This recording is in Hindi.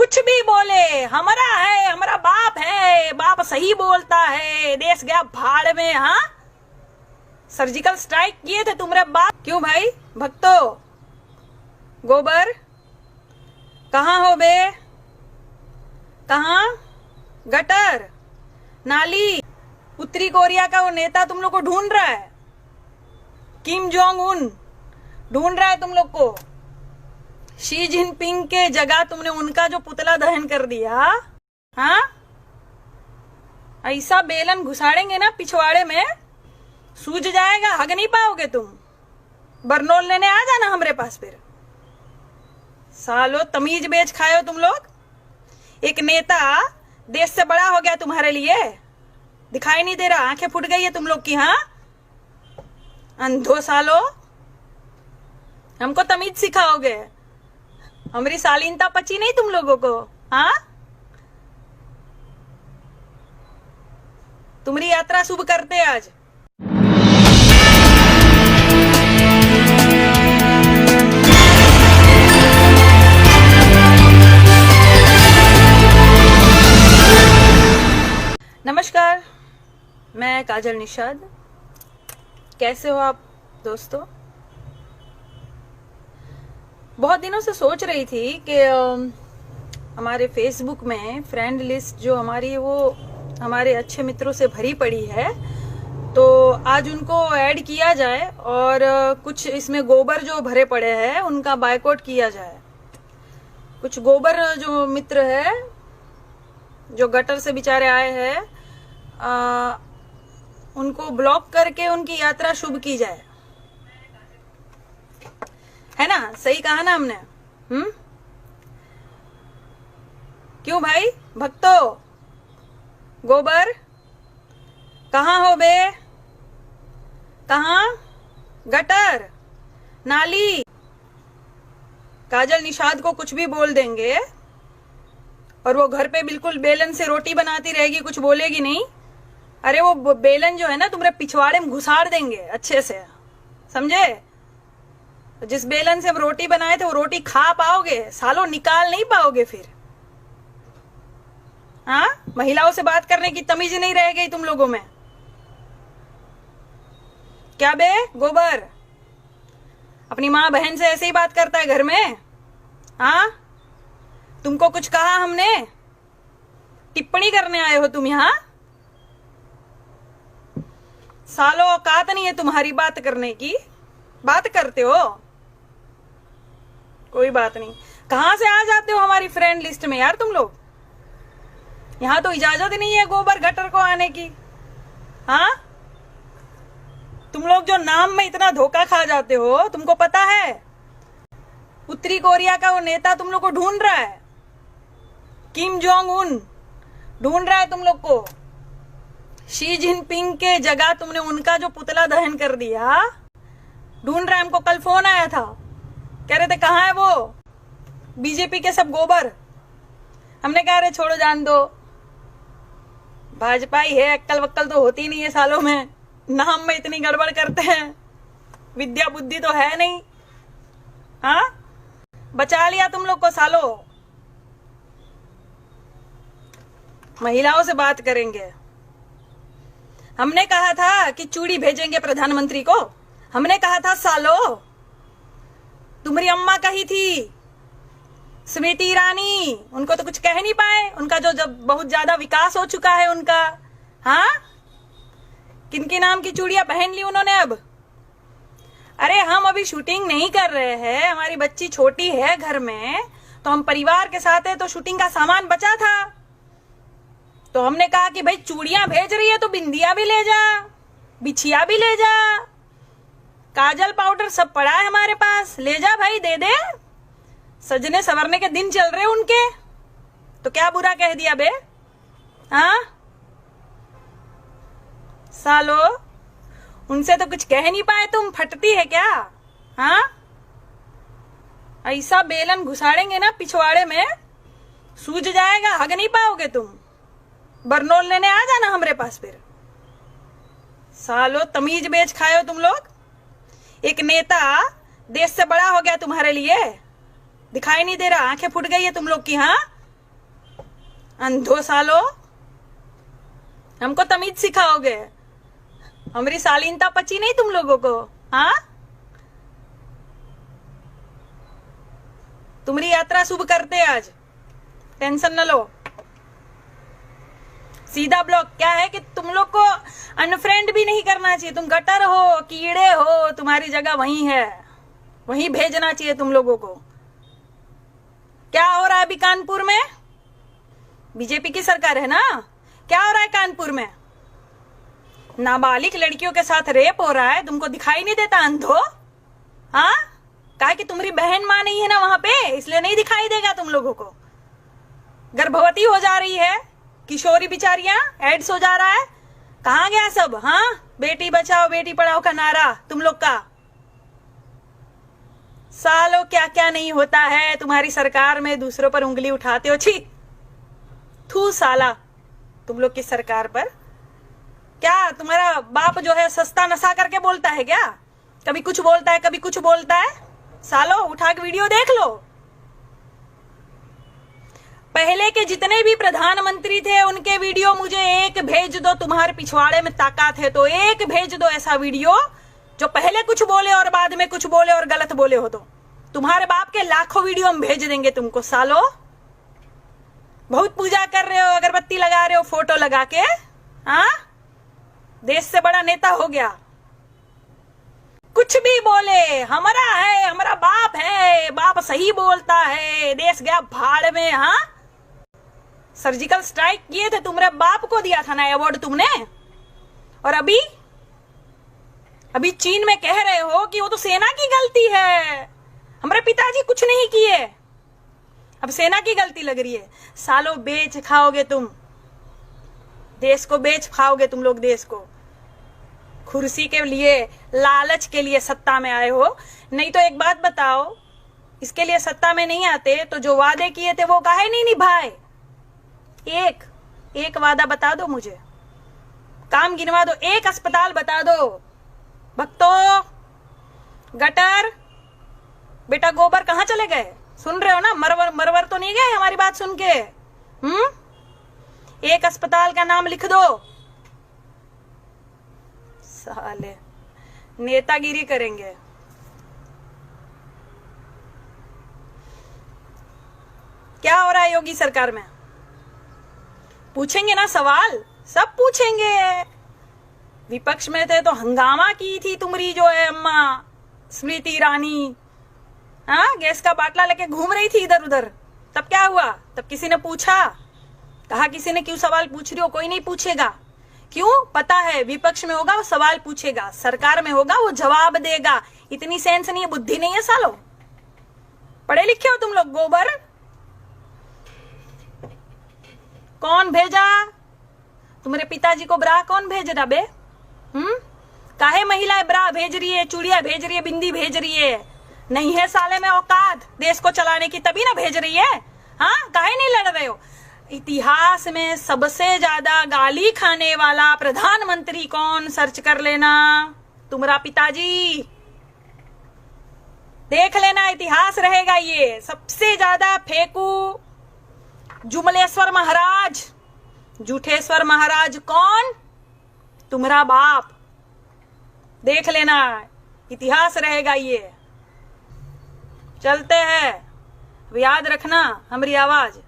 कुछ भी बोले, हमारा है, हमारा बाप है, बाप सही बोलता है, देश गया भाड़ में। हाँ, सर्जिकल स्ट्राइक किए थे तुम्हारे बाप। क्यों भाई भक्तो? गोबर कहाँ हो बे? कहाँ? गटर, नाली। उत्तरी कोरिया का वो नेता तुम लोग को ढूंढ रहा है, किम जोंग उन ढूंढ रहा है तुम लोग को। शी जिनपिंग के जगह तुमने उनका जो पुतला दहन कर दिया। हाँ, ऐसा बेलन घुसाड़ेंगे ना पिछवाड़े में, सूझ जाएगा, हग नहीं पाओगे तुम। बरनोल लेने आ जाना हमरे पास फिर। सालो तमीज बेच खाए हो तुम लोग। एक नेता देश से बड़ा हो गया तुम्हारे लिए, दिखाई नहीं दे रहा, आंखें फूट गई है तुम लोग की। हाँ, अंधो सालो, हमको तमीज सिखाओगे? हमारी शालीनता पची नहीं तुम लोगों को। हाँ, तुम्हारी यात्रा शुभ करते आज। नमस्कार, मैं काजल निषाद। कैसे हो आप दोस्तों? बहुत दिनों से सोच रही थी कि हमारे फेसबुक में फ्रेंड लिस्ट जो हमारी, वो हमारे अच्छे मित्रों से भरी पड़ी है, तो आज उनको ऐड किया जाए और कुछ इसमें गोबर जो भरे पड़े हैं उनका बायकॉट किया जाए। कुछ गोबर जो मित्र है जो गटर से बेचारे आए हैं, उनको ब्लॉक करके उनकी यात्रा शुभ की जाए। है ना? सही कहा ना हमने? क्यों भाई भक्तो? गोबर कहाँ हो बे? कहाँ? गटर, नाली। काजल निषाद को कुछ भी बोल देंगे और वो घर पे बिल्कुल बेलन से रोटी बनाती रहेगी, कुछ बोलेगी नहीं। अरे वो बेलन जो है ना, तुम्हारे पिछवाड़े में घुसाड़ देंगे अच्छे से, समझे? जिस बेलन से हम रोटी बनाए थे वो रोटी खा पाओगे सालो, निकाल नहीं पाओगे फिर। हाँ, महिलाओं से बात करने की तमीज नहीं रह गई तुम लोगों में। क्या बे गोबर, अपनी माँ बहन से ऐसे ही बात करता है घर में? हाँ, तुमको कुछ कहा हमने? टिप्पणी करने आए हो तुम यहाँ? सालो औकात नहीं है तुम्हारी बात करने की, बात करते हो। कोई बात नहीं, कहां से आ जाते हो हमारी फ्रेंड लिस्ट में यार तुम लोग? यहाँ तो इजाजत ही नहीं है गोबर गटर को आने की। हाँ, तुम लोग जो नाम में इतना धोखा खा जाते हो, तुमको पता है उत्तरी कोरिया का वो नेता तुम लोग को ढूंढ रहा है, किम जोंग उन ढूंढ रहा है तुम लोग को। शी जिनपिंग के जगह तुमने उनका जो पुतला दहन कर दिया, ढूंढ रहा है। हमको कल फोन आया था, कह रहे थे कहाँ है वो बीजेपी के सब गोबर। हमने कहा अरे छोड़ो, जान दो, भाजपा ही है, अक्कल वक्कल तो होती नहीं है सालों में, नाम में इतनी गड़बड़ करते हैं, विद्या बुद्धि तो है नहीं। हाँ, बचा लिया तुम लोग को सालो। महिलाओं से बात करेंगे। हमने कहा था कि चूड़ी भेजेंगे प्रधानमंत्री को, हमने कहा था सालो। तुम्हारी अम्मा कही थी स्मृति ईरानी, उनको तो कुछ कह नहीं पाए, उनका जो जब बहुत ज्यादा विकास हो चुका है उनका। हाँ, किनके नाम की चूड़ियां पहन ली उन्होंने अब? अरे हम अभी शूटिंग नहीं कर रहे हैं, हमारी बच्ची छोटी है घर में, तो हम परिवार के साथ है, तो शूटिंग का सामान बचा था, तो हमने कहा कि भाई चूड़ियां भेज रही है तो बिंदिया भी ले जा, बिछिया भी ले जा, काजल पाउडर सब पड़ा है हमारे पास, ले जा भाई, दे दे। सजने संवरने के दिन चल रहे उनके, तो क्या बुरा कह दिया बे? हाँ सालो, उनसे तो कुछ कह नहीं पाए तुम, फटती है क्या? हाँ, ऐसा बेलन घुसाड़ेंगे ना पिछवाड़े में, सूझ जाएगा, हग नहीं पाओगे तुम। बरनोल लेने आ जाना हमरे पास फिर। सालो तमीज बेच खाए हो तुम लोग। एक नेता देश से बड़ा हो गया तुम्हारे लिए, दिखाई नहीं दे रहा, आंखें फूट गई है तुम लोग की। हाँ, अंधो सालो, हमको तमीज सिखाओगे? हमारी शालीनता पची नहीं तुम लोगों को? हाँ, तुम्हारी यात्रा शुभ करते आज, टेंशन न लो। सीधा ब्लॉक। क्या है कि तुम लोग को अनफ्रेंड भी नहीं करना चाहिए। तुम गटर हो, कीड़े हो, तुम्हारी जगह वहीं है, वहीं भेजना चाहिए तुम लोगों को। क्या हो रहा है अभी कानपुर में? बीजेपी की सरकार है ना? क्या हो रहा है कानपुर में? नाबालिग लड़कियों के साथ रेप हो रहा है, तुमको दिखाई नहीं देता अंधो? हाँ, कहा कि तुम्हारी बहन मां नहीं है ना वहां पे, इसलिए नहीं दिखाई देगा तुम लोगों को। गर्भवती हो जा रही है किशोरी बिचारियां, एड्स हो जा रहा है। कहां गया सब? हाँ, बेटी बचाओ बेटी पढ़ाओ का नारा तुम लोग का। सालों क्या क्या नहीं होता है तुम्हारी सरकार में, दूसरों पर उंगली उठाते हो। छी, थू साला तुम लोग की सरकार पर। क्या तुम्हारा बाप जो है सस्ता नशा करके बोलता है क्या? कभी कुछ बोलता है, कभी कुछ बोलता है। सालो उठा के वीडियो देख लो। पहले के जितने भी प्रधानमंत्री थे उनके वीडियो मुझे एक भेज दो। तुम्हारे पिछवाड़े में ताकत है तो एक भेज दो ऐसा वीडियो जो पहले कुछ बोले और बाद में कुछ बोले और गलत बोले हो। तो तुम्हारे बाप के लाखों वीडियो हम भेज देंगे तुमको। सालो बहुत पूजा कर रहे हो, अगरबत्ती लगा रहे हो फोटो लगा के। हाँ, देश से बड़ा नेता हो गया। कुछ भी बोले, हमारा है, हमारा बाप है, बाप सही बोलता है, देश गया भाड़ में। हाँ, सर्जिकल स्ट्राइक किए थे, तुम्हारे बाप को दिया था ना अवार्ड तुमने। और अभी चीन में कह रहे हो कि वो तो सेना की गलती है, हमारे पिताजी कुछ नहीं किए, अब सेना की गलती लग रही है। सालो बेच खाओगे तुम, देश को बेच खाओगे तुम लोग। देश को कुर्सी के लिए, लालच के लिए सत्ता में आए हो। नहीं तो एक बात बताओ, इसके लिए सत्ता में नहीं आते तो जो वादे किए थे वो काहे नहीं निभाए? एक वादा बता दो मुझे, काम गिनवा दो, एक अस्पताल बता दो। भक्तों, गटर, बेटा गोबर कहाँ चले गए? सुन रहे हो ना? मरवर तो नहीं गए हमारी बात सुन के? एक अस्पताल का नाम लिख दो। साले नेतागिरी करेंगे। क्या हो रहा है योगी सरकार में? पूछेंगे ना सवाल, सब पूछेंगे। विपक्ष में थे तो हंगामा की थी तुम्हारी जो है अम्मा स्मृति ईरानी। हाँ, गैस का बाटला लेके घूम रही थी इधर उधर। तब क्या हुआ? तब किसी ने पूछा? कहा किसी ने क्यों सवाल पूछ रही हो? कोई नहीं पूछेगा। क्यों? पता है विपक्ष में होगा वो सवाल पूछेगा, सरकार में होगा वो जवाब देगा। इतनी सेंस नहीं है, बुद्धि नहीं है सालो। पढ़े लिखे हो तुम लोग। गोबर कौन भेजा? तुम्हारे पिताजी को ब्रा कौन भेज रहा बे? काहे महिलाएं ब्रा भेज रही है, चूड़िया भेज रही है, बिंदी भेज रही है? नहीं है साले में औकात देश को चलाने की, तभी ना भेज रही है। हाँ, काहे नहीं लड़ रहे हो? इतिहास में सबसे ज्यादा गाली खाने वाला प्रधानमंत्री कौन? सर्च कर लेना, तुम्हारा पिताजी। देख लेना, इतिहास रहेगा ये। सबसे ज्यादा फेंकू जुमलेश्वर महाराज, जूठेश्वर महाराज कौन? तुम्हारा बाप। देख लेना, इतिहास रहेगा ये। चलते हैं, याद रखना हमारी आवाज।